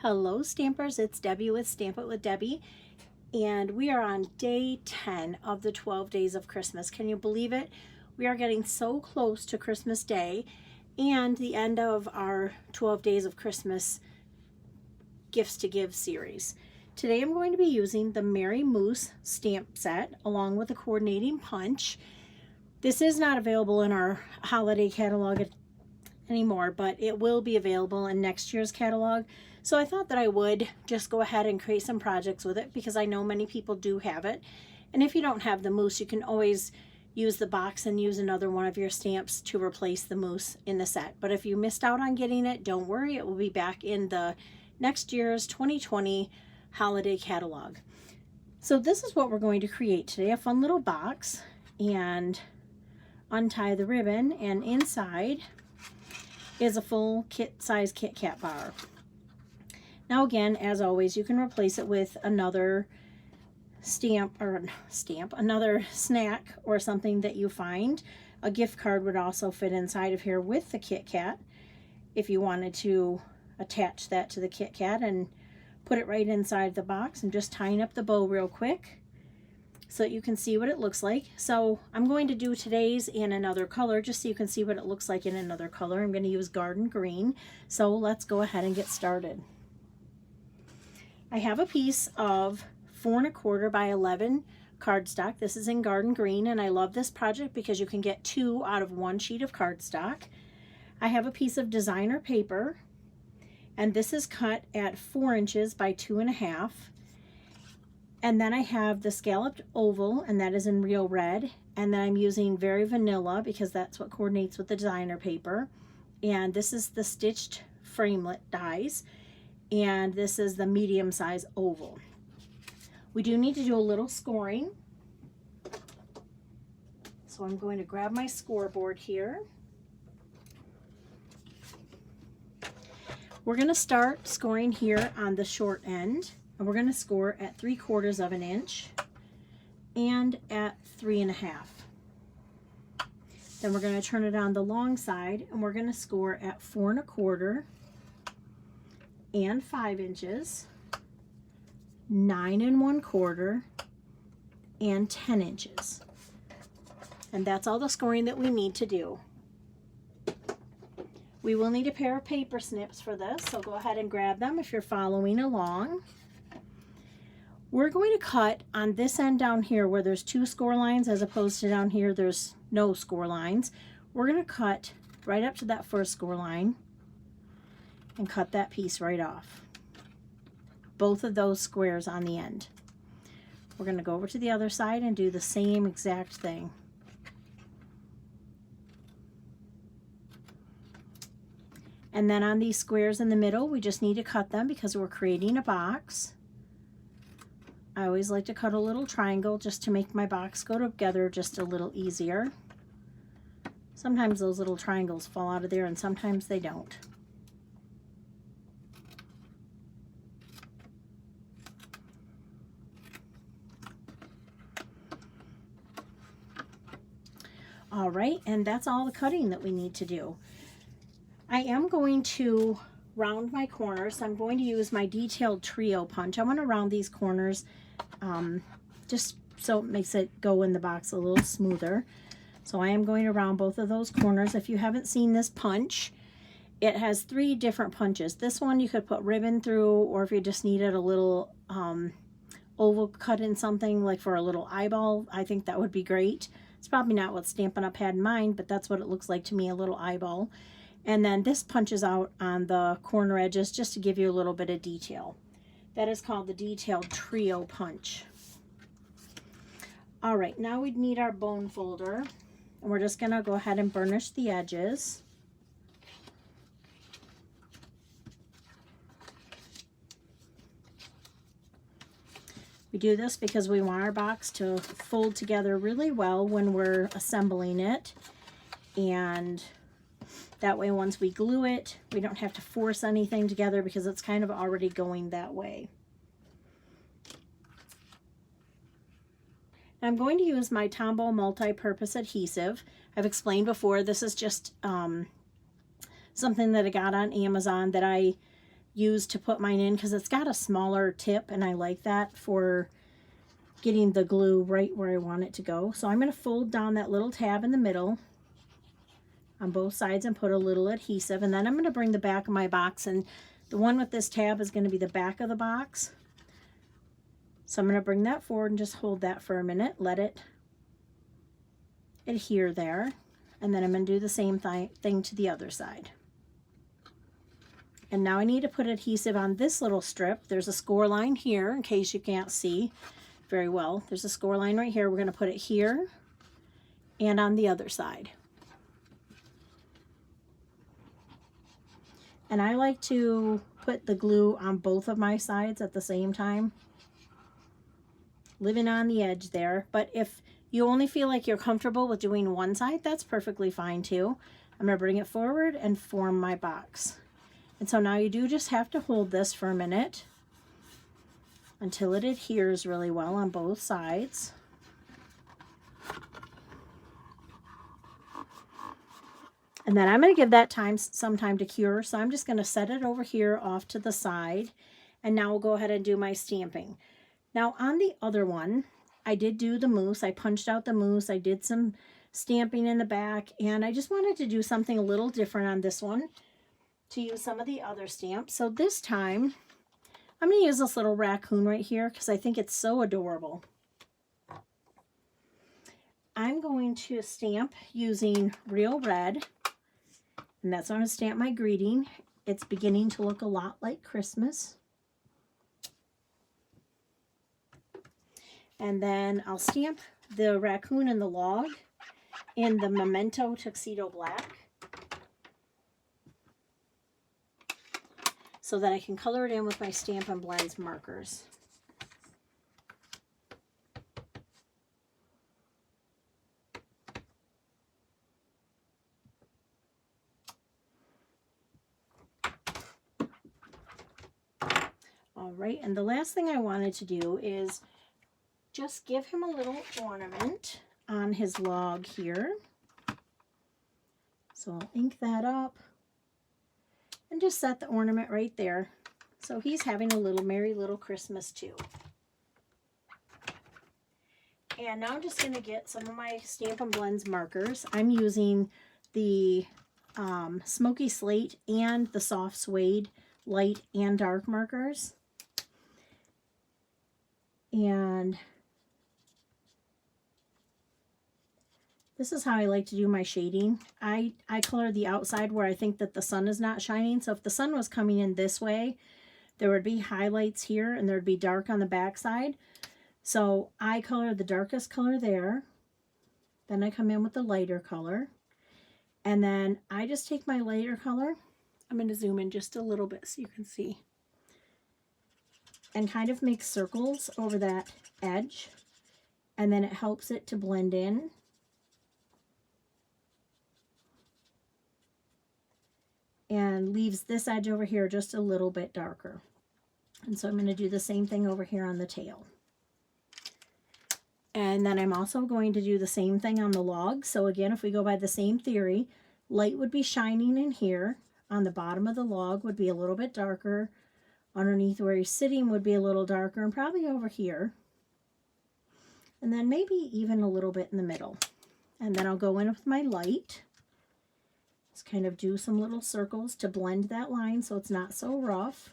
Hello Stampers, it's Debbie with Stamp It with Debbie, and we are on day 10 of the 12 days of Christmas. Can you believe it? We are getting so close to Christmas Day and the end of our 12 days of Christmas Gifts to Give series. Today I'm going to be using the Merry Moose stamp set along with a coordinating punch. This is not available in our holiday catalog anymore, but it will be available in next year's catalog. So I thought that I would just go ahead and create some projects with it because I know many people do have it. And if you don't have the moose, you can always use the box and use another one of your stamps to replace the moose in the set. But if you missed out on getting it, don't worry, it will be back in the next year's 2020 holiday catalog. So this is what we're going to create today, a fun little box, and untie the ribbon, and inside is a full size Kit Kat bar. Now again, as always, you can replace it with another another snack or something that you find. A gift card would also fit inside of here with the Kit Kat if you wanted to attach that to the Kit Kat and put it right inside the box. And just tying up the bow real quick so that you can see what it looks like. So I'm going to do today's in another color just so you can see what it looks like in another color. I'm going to use Garden Green. So let's go ahead and get started. I have a piece of 4 1/4 by 11 cardstock. This is in Garden Green, and I love this project because you can get 2 out of 1 sheet of cardstock. I have a piece of designer paper, and this is cut at 4 inches by 2.5. And then I have the scalloped oval, and that is in Real Red. And then I'm using Very Vanilla because that's what coordinates with the designer paper. And this is the stitched framelit dies. And this is the medium size oval. We do need to do a little scoring. So I'm going to grab my scoreboard here. We're going to start scoring here on the short end. And we're going to score at 3/4 of an inch and at 3.5. Then we're going to turn it on the long side and we're going to score at 4 1/4 and 5 inches, 9 1/4, and 10 inches. And that's all the scoring that we need to do. We will need a pair of paper snips for this, so go ahead and grab them if you're following along. We're going to cut on this end down here where there's 2 score lines as opposed to down here there's no score lines. We're going to cut right up to that first score line and cut that piece right off. Both of those squares on the end. We're going to go over to the other side and do the same exact thing. And then on these squares in the middle, we just need to cut them because we're creating a box. I always like to cut a little triangle just to make my box go together just a little easier. Sometimes those little triangles fall out of there and sometimes they don't. All right, and that's all the cutting that we need to do. I am going to round my corners. So I'm going to use my detailed trio punch. I want to round these corners just so it makes it go in the box a little smoother. So I am going to round both of those corners. If you haven't seen this punch, it has 3 different punches. This one you could put ribbon through, or if you just needed a little oval cut in something like for a little eyeball, I think that would be great. It's probably not what Stampin' Up! Had in mind, but that's what it looks like to me, a little eyeball. And then this punches out on the corner edges just to give you a little bit of detail. That is called the detailed trio punch. All right, now we'd need our bone folder, and we're just gonna go ahead and burnish the edges. We do this because we want our box to fold together really well when we're assembling it, and that way once we glue it, we don't have to force anything together because it's kind of already going that way. I'm going to use my Tombow multi-purpose adhesive. I've explained before, this is just something that I got on Amazon that I use to put mine in because it's got a smaller tip, and I like that for getting the glue right where I want it to go. So I'm going to fold down that little tab in the middle on both sides and put a little adhesive, and then I'm going to bring the back of my box, and the one with this tab is going to be the back of the box. So I'm going to bring that forward and just hold that for a minute, let it adhere there, and then I'm going to do the same thing to the other side. And now I need to put adhesive on this little strip. There's a score line here in case you can't see very well. There's a score line right here. We're going to put it here and on the other side. And I like to put the glue on both of my sides at the same time, living on the edge there. But if you only feel like you're comfortable with doing one side, that's perfectly fine too. I'm going to bring it forward and form my box. And so now you do just have to hold this for a minute until it adheres really well on both sides. And then I'm going to give that some time to cure. So I'm just going to set it over here off to the side. And now we'll go ahead and do my stamping. Now on the other one, I did do the mousse. I punched out the mousse. I did some stamping in the back. And I just wanted to do something a little different on this one to use some of the other stamps. So this time, I'm going to use this little raccoon right here because I think it's so adorable. I'm going to stamp using Real Red. And that's when I'm going to stamp my greeting. It's beginning to look a lot like Christmas. And then I'll stamp the raccoon and the log in the Memento Tuxedo Black, so that I can color it in with my Stampin' Blends markers. All right, and the last thing I wanted to do is just give him a little ornament on his log here. So I'll ink that up and just set the ornament right there. So he's having a little merry little Christmas too. And now I'm just going to get some of my Stampin' Blends markers. I'm using the Smoky Slate and the Soft Suede light and dark markers. And this is how I like to do my shading. I color the outside where I think that the sun is not shining. So if the sun was coming in this way, there would be highlights here and there'd be dark on the back side. So I color the darkest color there. Then I come in with the lighter color. And then I just take my lighter color. I'm going to zoom in just a little bit so you can see. And kind of make circles over that edge. And then it helps it to blend in. And leaves this edge over here just a little bit darker. And so I'm going to do the same thing over here on the tail. And then I'm also going to do the same thing on the log. So again, if we go by the same theory, light would be shining in here. On the bottom of the log would be a little bit darker. Underneath where he's sitting would be a little darker, and probably over here. And then maybe even a little bit in the middle. And then I'll go in with my light. Just kind of do some little circles to blend that line so it's not so rough.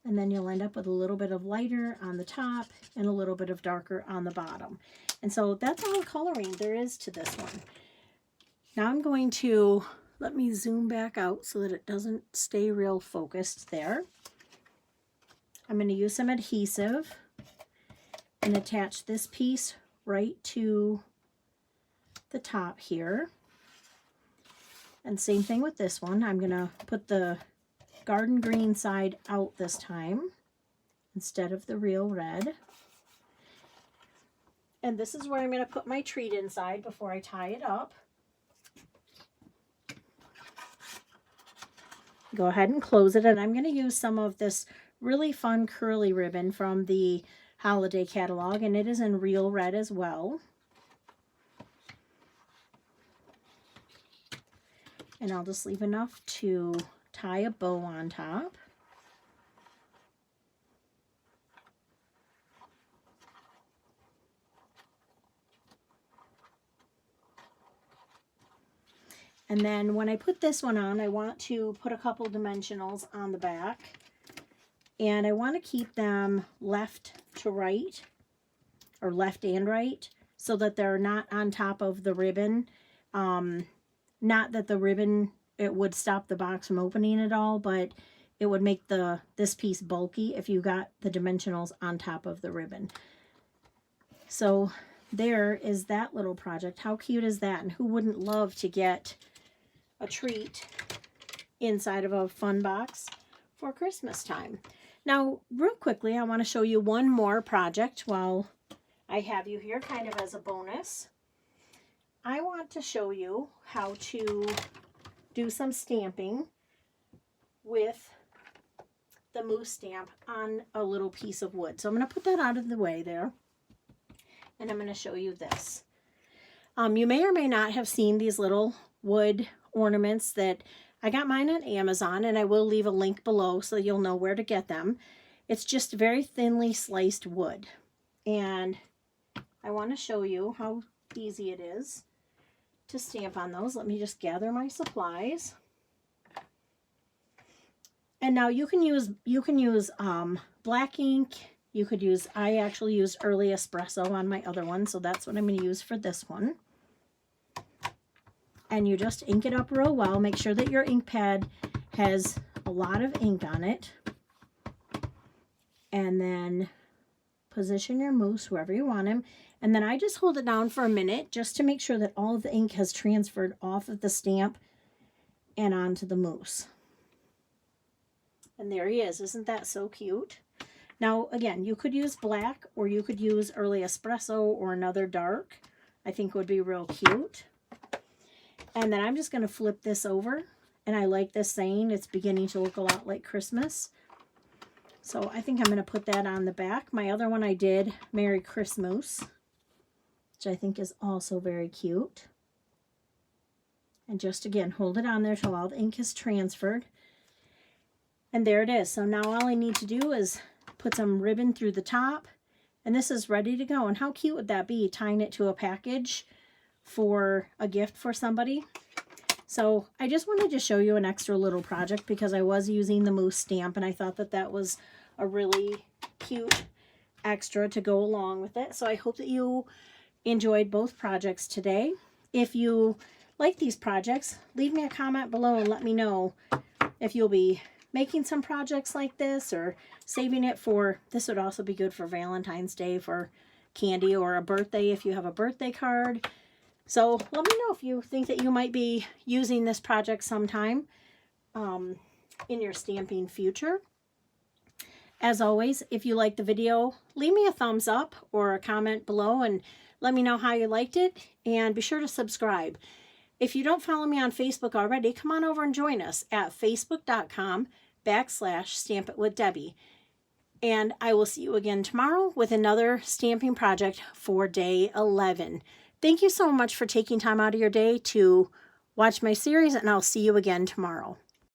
And then you'll end up with a little bit of lighter on the top and a little bit of darker on the bottom. And so that's all the coloring there is to this one. Now I'm going to, let me zoom back out so that it doesn't stay real focused there. I'm going to use some adhesive and attach this piece right to the top here. And same thing with this one. I'm going to put the garden green side out this time instead of the Real Red. And this is where I'm going to put my treat inside before I tie it up. Go ahead and close it, and I'm going to use some of this really fun curly ribbon from the holiday catalog, and it is in real red as well. And I'll just leave enough to tie a bow on top. And then when I put this one on, I want to put a couple dimensionals on the back. And I want to keep them left to right, or left and right, so that they're not on top of the ribbon. Not that the ribbon, it would stop the box from opening at all, but it would make this piece bulky if you got the dimensionals on top of the ribbon. So there is that little project. How cute is that? And who wouldn't love to get a treat inside of a fun box for Christmas time? Now, real quickly, I want to show you one more project while I have you here, kind of as a bonus. I want to show you how to do some stamping with the moose stamp on a little piece of wood. So I'm going to put that out of the way there, and I'm going to show you this. You may or may not have seen these little wood ornaments that I got mine on Amazon, and I will leave a link below so you'll know where to get them. It's just very thinly sliced wood, and I want to show you how easy it is to stamp on those. Let me just gather my supplies. And now you can use black ink. You could use, I actually used Early Espresso on my other one, so that's what I'm going to use for this one. And you just ink it up real well. Make sure that your ink pad has a lot of ink on it. And then position your moose wherever you want him. And then I just hold it down for a minute just to make sure that all of the ink has transferred off of the stamp and onto the moose. And there he is. Isn't that so cute? Now, again, you could use black, or you could use Early Espresso or another dark. I think would be real cute. And then I'm just going to flip this over. And I like this saying, it's beginning to look a lot like Christmas. So I think I'm going to put that on the back. My other one I did, Merry Christmas, which I think is also very cute. And just again, hold it on there till all the ink is transferred. And there it is. So now all I need to do is put some ribbon through the top, and this is ready to go. And how cute would that be, tying it to a package for a gift for somebody? So I just wanted to show you an extra little project because I was using the moose stamp, and I thought that that was a really cute extra to go along with it. So I hope that you enjoyed both projects today. If you like these projects, leave me a comment below and let me know if you'll be making some projects like this or saving it for, this would also be good for Valentine's Day for candy, or a birthday if you have a birthday card. So let me know if you think that you might be using this project sometime in your stamping future. As always, if you liked the video, leave me a thumbs up or a comment below and let me know how you liked it, and be sure to subscribe. If you don't follow me on Facebook already, come on over and join us at facebook.com/stampitwithdebbie. And I will see you again tomorrow with another stamping project for day 11. Thank you so much for taking time out of your day to watch my series, and I'll see you again tomorrow.